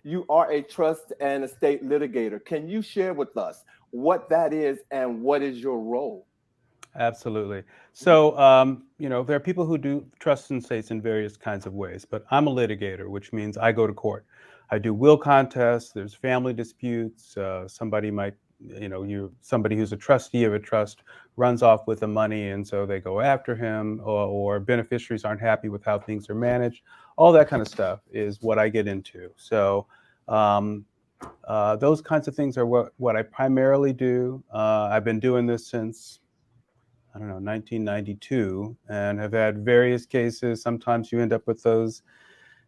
You are a trust and estate litigator. Can you share with us what that is and what is your role? Absolutely. So, there are people who do trust and estates in various kinds of ways, but I'm a litigator, which means I go to court. I do will contests. There's family disputes. Somebody might, somebody who's a trustee of a trust runs off with the money, and so they go after him, or beneficiaries aren't happy with how things are managed. All that kind of stuff is what I get into. So. Um, those kinds of things are what I primarily do. I've been doing this since I don't know, 1992, and have had various cases. Sometimes you end up with those.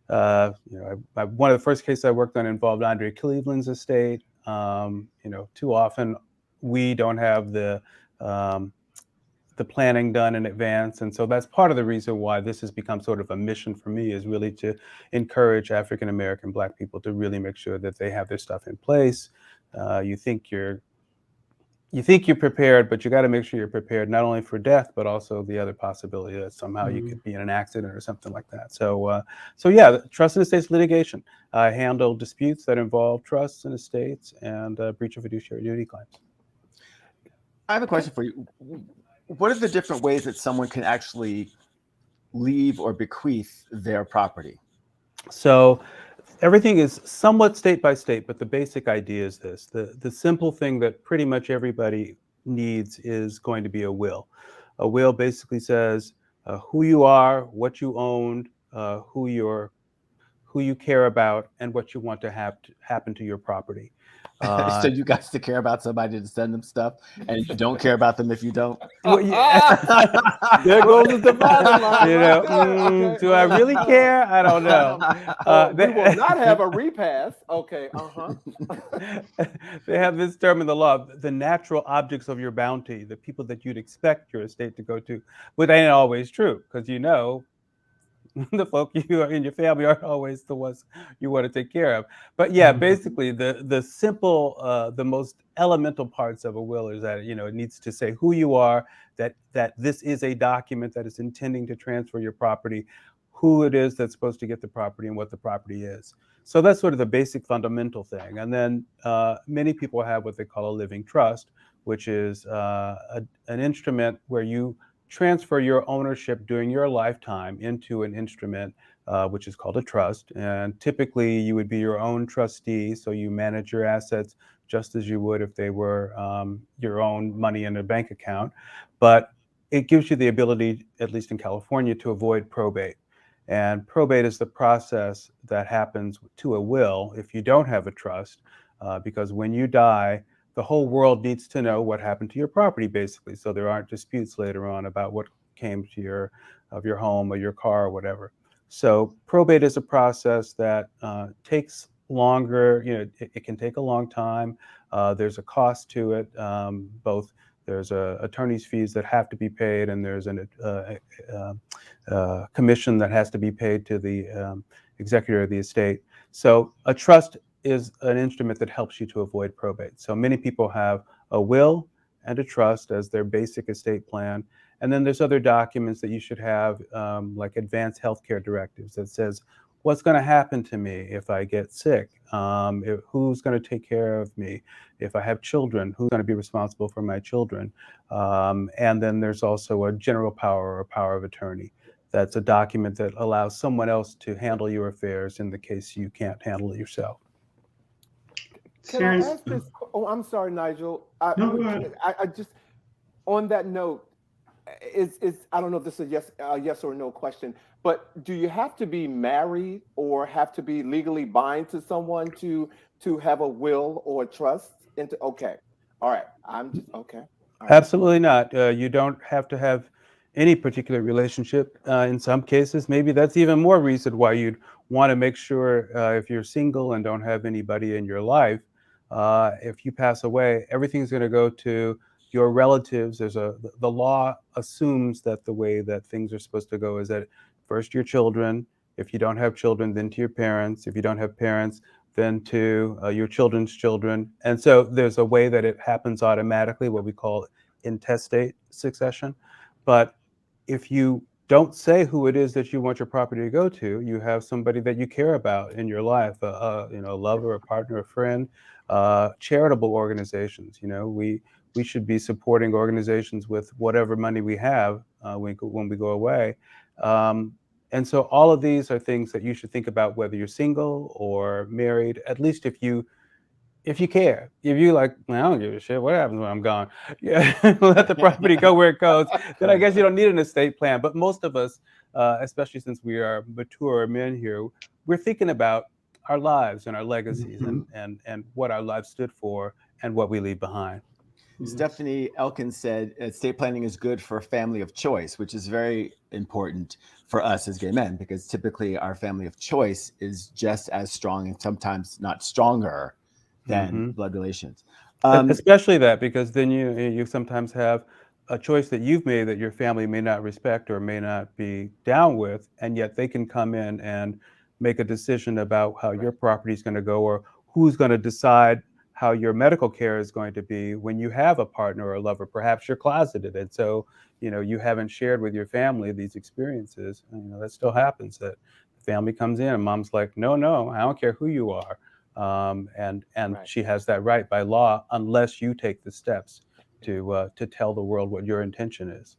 One of the first cases I worked on involved Andre Cleveland's estate. Too often we don't have um, the planning done in advance, and so that's part of the reason why this has become sort of a mission for me, is really to encourage African American Black people to really make sure that they have their stuff in place. You think you're prepared, but you got to make sure you're prepared not only for death, but also the other possibility that somehow you Mhm. could be in an accident or something like that. So yeah, trust and estates litigation. I handle disputes that involve trusts and estates and breach of fiduciary duty claims. I have a question for you. What are the different ways that someone can actually leave or bequeath their property? So everything is somewhat state by state, but the basic idea is this. The simple thing that pretty much everybody needs is going to be a will. A will basically says who you are, what you owned, who you care about, and what you want to have to happen to your property. So Uh, you got to care about somebody to send them stuff, and you don't care about them if you don't. well, There goes the dividing line right there. do I really care? I don't know. We will They, not have a repass. Okay, uh-huh. they have this term in the law: the natural objects of your bounty, the people that you'd expect your estate to go to, but ain't always true, because the folk you are in your family aren't always the ones you want to take care of. But yeah, basically the simple, the most elemental parts of a will is that it needs to say who you are, that this is a document that is intending to transfer your property, who it is that's supposed to get the property, and what the property is. So that's sort of the basic fundamental thing. And then many people have what they call a living trust, which is an instrument where you transfer your ownership during your lifetime into an instrument, which is called a trust. And typically, you would be your own trustee, so you manage your assets just as you would if they were your own money in a bank account. But it gives you the ability, at least in California, to avoid probate. And probate is the process that happens to a will if you don't have a trust, because when you die, the whole world needs to know what happened to your property, basically, so there aren't disputes later on about what came to your home or your car or whatever. So probate is a process that takes longer. It can take a long time. There's a cost to it. Both there's attorney's fees that have to be paid, and there's an commission that has to be paid to the executor of the estate. So a trust is an instrument that helps you to avoid probate. So many people have a will and a trust as their basic estate plan. And then there's other documents that you should have, like advanced healthcare directives that says what's going to happen to me if I get sick, who's going to take care of me, if I have children, who's going to be responsible for my children. And then there's also a general power or power of attorney. That's a document that allows someone else to handle your affairs in the case you can't handle it yourself. Can I Terrence, ask this? Oh, I'm sorry, Nigel. no, go ahead. I just on that note, is I don't know if this is a yes or no question, but do you have to be married or have to be legally bind to someone to have a will or trust? Into okay, all right. I'm just okay. All right. Absolutely not. You don't have to have any particular relationship. In some cases, maybe that's even more reason why you'd want to make sure, if you're single and don't have anybody in your life, if you pass away, everything's going to go to your relatives. The law assumes that the way that things are supposed to go is that first your children. If you don't have children, then to your parents. If you don't have parents, then to your children's children. And so there's a way that it happens automatically, what we call intestate succession. But if you don't say who it is that you want your property to go to. You have somebody that you care about in your life, a lover, a partner, a friend, charitable organizations. We should be supporting organizations with whatever money we have when we go away. Um, and so all of these are things that you should think about, whether you're single or married, at least if you care. If you like, "Well, I don't give a shit. What happens when I'm gone?" Yeah, let the property go where it goes. Then I guess you don't need an estate plan. But most of us, especially since we are mature men here, we're thinking about our lives and our legacies Mhm. and what our lives stood for and what we leave behind. Stephanie Elkins said estate planning is good for a family of choice, which is very important for us as gay men, because typically our family of choice is just as strong and sometimes not stronger than hmm blood relations. Especially that, because then you sometimes have a choice that you've made that your family may not respect or may not be down with, and yet they can come in and make a decision about how your property is going to go, or who's going to decide how your medical care is going to be when you have a partner or a lover. Perhaps you're closeted, and so you haven't shared with your family these experiences. And, that still happens. That the family comes in and mom's like, "No, no, I don't care who you are." And Right. she has that right by law, unless you take the steps to tell the world what your intention is.